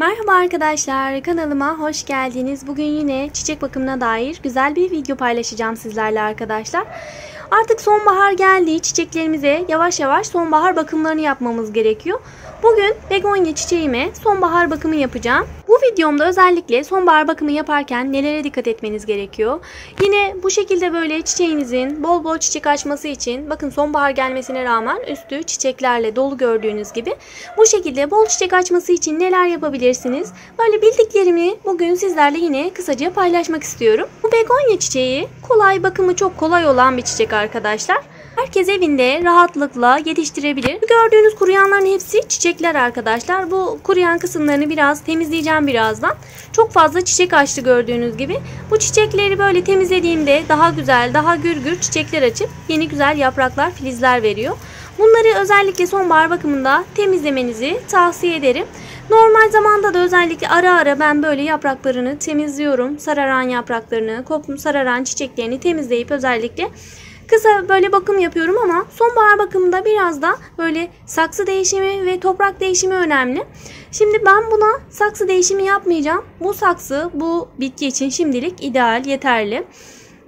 Merhaba arkadaşlar, kanalıma hoş geldiniz. Bugün yine çiçek bakımına dair güzel bir video paylaşacağım sizlerle arkadaşlar. Artık sonbahar geldi. Çiçeklerimize yavaş yavaş sonbahar bakımlarını yapmamız gerekiyor. Bugün begonya çiçeğime sonbahar bakımı yapacağım. Bu videomda özellikle sonbahar bakımı yaparken nelere dikkat etmeniz gerekiyor. Yine bu şekilde böyle çiçeğinizin bol bol çiçek açması için, bakın sonbahar gelmesine rağmen üstü çiçeklerle dolu gördüğünüz gibi. Bu şekilde bol çiçek açması için neler yapabilirsiniz? Böyle bildiklerimi bugün sizlerle yine kısaca paylaşmak istiyorum. Bu begonya çiçeği kolay, bakımı çok kolay olan bir çiçek arkadaşlar. Herkes evinde rahatlıkla yetiştirebilir. Gördüğünüz kuruyanların hepsi çiçekler arkadaşlar. Bu kuruyan kısımlarını biraz temizleyeceğim birazdan. Çok fazla çiçek açtı gördüğünüz gibi. Bu çiçekleri böyle temizlediğimde daha güzel, daha gür çiçekler açıp yeni güzel yapraklar, filizler veriyor. Bunları özellikle sonbahar bakımında temizlemenizi tavsiye ederim. Normal zamanda da özellikle ara ara ben böyle yapraklarını temizliyorum. Sararan yapraklarını, sararan çiçeklerini temizleyip özellikle kısa böyle bakım yapıyorum ama sonbahar bakımında biraz da böyle saksı değişimi ve toprak değişimi önemli. Şimdi ben buna saksı değişimi yapmayacağım. Bu saksı bu bitki için şimdilik ideal, yeterli.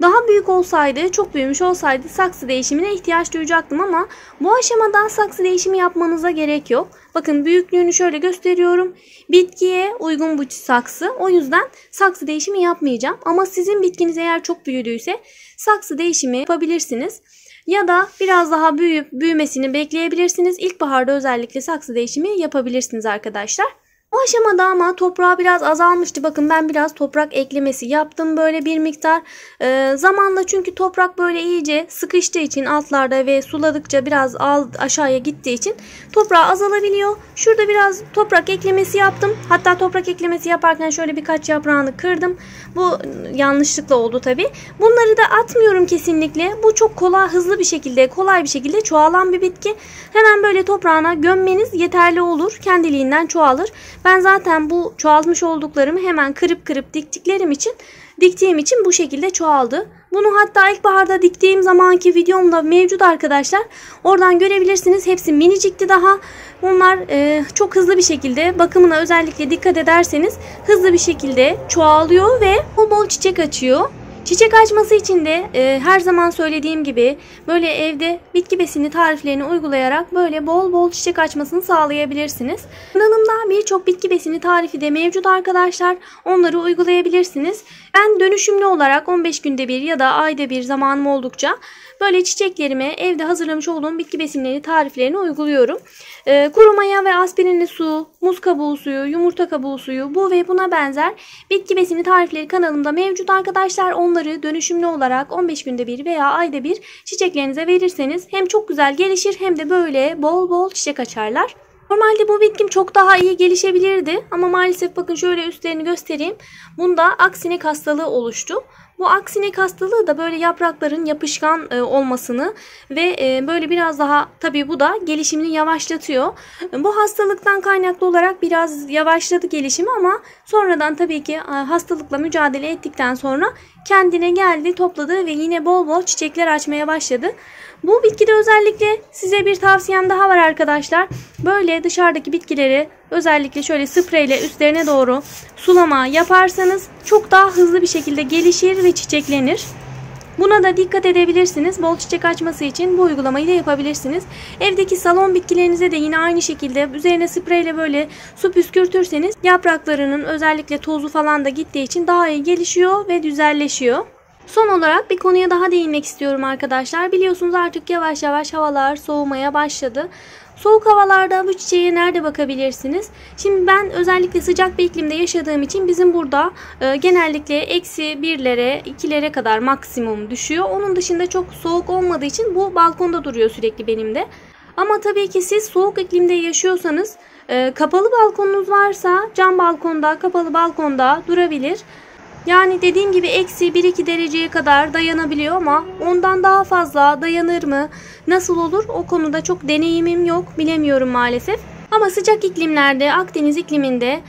Daha büyük olsaydı, çok büyümüş olsaydı saksı değişimine ihtiyaç duyacaktım ama bu aşamada saksı değişimi yapmanıza gerek yok. Bakın büyüklüğünü şöyle gösteriyorum. Bitkiye uygun bu saksı. O yüzden saksı değişimi yapmayacağım. Ama sizin bitkiniz eğer çok büyüdüyse saksı değişimi yapabilirsiniz. Ya da biraz daha büyümesini bekleyebilirsiniz. İlkbaharda özellikle saksı değişimi yapabilirsiniz arkadaşlar. O aşamada ama toprağı biraz azalmıştı. Bakın ben biraz toprak eklemesi yaptım böyle bir miktar. Zamanla çünkü toprak böyle iyice sıkıştığı için altlarda ve suladıkça biraz aşağıya gittiği için toprağı azalabiliyor. Şurada biraz toprak eklemesi yaptım. Hatta toprak eklemesi yaparken şöyle birkaç yaprağını kırdım. Bu yanlışlıkla oldu tabi. Bunları da atmıyorum kesinlikle. Bu çok kolay bir şekilde çoğalan bir bitki. Hemen böyle toprağına gömmeniz yeterli olur. Kendiliğinden çoğalır. Ben zaten bu çoğalmış olduklarımı hemen kırıp diktiğim için bu şekilde çoğaldı. Bunu hatta ilkbaharda diktiğim zamanki videomda mevcut arkadaşlar. Oradan görebilirsiniz. Hepsi minicikti daha. Bunlar çok hızlı bir şekilde bakımına özellikle dikkat ederseniz hızlı bir şekilde çoğalıyor ve bol bol çiçek açıyor. Çiçek açması için de her zaman söylediğim gibi böyle evde bitki besini tariflerini uygulayarak böyle bol bol çiçek açmasını sağlayabilirsiniz. Kanalımda birçok bitki besini tarifi de mevcut arkadaşlar. Onları uygulayabilirsiniz. Ben dönüşümlü olarak 15 günde bir ya da ayda bir zamanım oldukça böyle çiçeklerime evde hazırlamış olduğum bitki besinleri tariflerini uyguluyorum. Kuru maya ve aspirinli su, muz kabuğu suyu, yumurta kabuğu suyu, bu ve buna benzer bitki besini tarifleri kanalımda mevcut arkadaşlar. Onları dönüşümlü olarak 15 günde bir veya ayda bir çiçeklerinize verirseniz hem çok güzel gelişir hem de böyle bol bol çiçek açarlar. Normalde bu bitkim çok daha iyi gelişebilirdi ama maalesef bakın şöyle üstlerini göstereyim. Bunda aksinek hastalığı oluştu. Bu aksinek hastalığı da böyle yaprakların yapışkan olmasını ve böyle biraz daha tabii bu da gelişimini yavaşlatıyor. Bu hastalıktan kaynaklı olarak biraz yavaşladı gelişimi ama sonradan tabii ki hastalıkla mücadele ettikten sonra kendine geldi, topladı ve yine bol bol çiçekler açmaya başladı. Bu bitkide özellikle size bir tavsiyem daha var arkadaşlar. Böyle dışarıdaki bitkileri özellikle şöyle spreyle üstlerine doğru sulama yaparsanız çok daha hızlı bir şekilde gelişir ve çiçeklenir. Buna da dikkat edebilirsiniz. Bol çiçek açması için bu uygulamayı da yapabilirsiniz. Evdeki salon bitkilerinize de yine aynı şekilde üzerine spreyle böyle su püskürtürseniz yapraklarının özellikle tozu falan da gittiği için daha iyi gelişiyor ve güzelleşiyor. Son olarak bir konuya daha değinmek istiyorum arkadaşlar. Biliyorsunuz artık yavaş yavaş havalar soğumaya başladı. Soğuk havalarda bu çiçeğe nerede bakabilirsiniz? Şimdi ben özellikle sıcak bir iklimde yaşadığım için bizim burada genellikle eksi 1'lere 2'lere kadar maksimum düşüyor. Onun dışında çok soğuk olmadığı için bu balkonda duruyor sürekli benim de. Ama tabii ki siz soğuk iklimde yaşıyorsanız kapalı balkonunuz varsa cam balkonda, kapalı balkonda durabilir. Yani dediğim gibi eksi 1-2 dereceye kadar dayanabiliyor ama ondan daha fazla dayanır mı? Nasıl olur? O konuda çok deneyimim yok. Bilemiyorum maalesef. Ama sıcak iklimlerde, Akdeniz ikliminde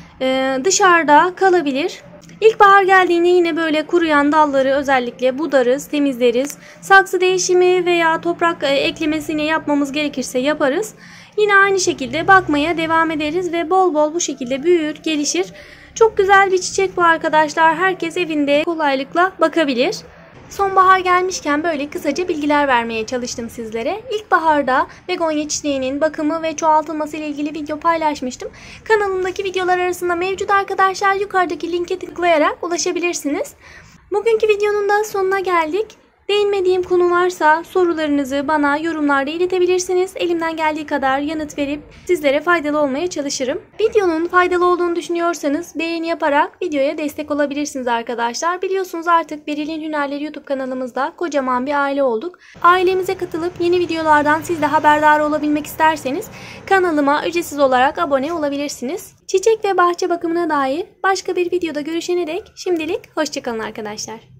dışarıda kalabilir. İlkbahar geldiğinde yine böyle kuruyan dalları özellikle budarız, temizleriz. Saksı değişimi veya toprak eklemesini yapmamız gerekirse yaparız. Yine aynı şekilde bakmaya devam ederiz ve bol bol bu şekilde büyür, gelişir. Çok güzel bir çiçek bu arkadaşlar. Herkes evinde kolaylıkla bakabilir. Sonbahar gelmişken böyle kısaca bilgiler vermeye çalıştım sizlere. İlkbaharda begonya çiçeğinin bakımı ve çoğaltılması ile ilgili video paylaşmıştım. Kanalımdaki videolar arasında mevcut arkadaşlar, yukarıdaki linke tıklayarak ulaşabilirsiniz. Bugünkü videonun da sonuna geldik. Değinmediğim konu varsa sorularınızı bana yorumlarda iletebilirsiniz. Elimden geldiği kadar yanıt verip sizlere faydalı olmaya çalışırım. Videonun faydalı olduğunu düşünüyorsanız beğeni yaparak videoya destek olabilirsiniz arkadaşlar. Biliyorsunuz artık Beril'in Hünerleri YouTube kanalımızda kocaman bir aile olduk. Ailemize katılıp yeni videolardan siz de haberdar olabilmek isterseniz kanalıma ücretsiz olarak abone olabilirsiniz. Çiçek ve bahçe bakımına dair başka bir videoda görüşene dek şimdilik hoşça kalın arkadaşlar.